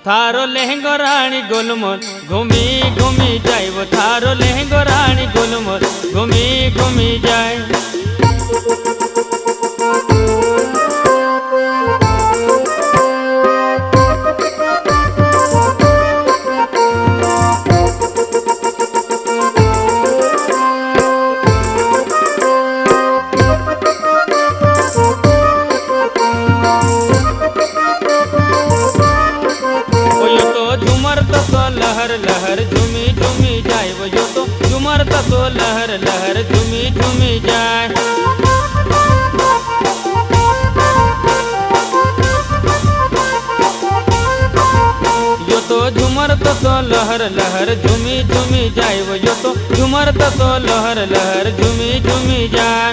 थारो लहंगो रानी गोलमोल घूमी घूमी जाए वो थारो लहंगो रानी गोलमोल घूमी घूमी जाए। लहर लहर झूमी झूमी जाए वो यो तो झूमर तो लहर लहर झूमी झूमी जाए। यो तो झूमर तो लहर लहर झूमी झूमी जाए वो यो तो झूमर तो लहर लहर झूमी झूमी जाए।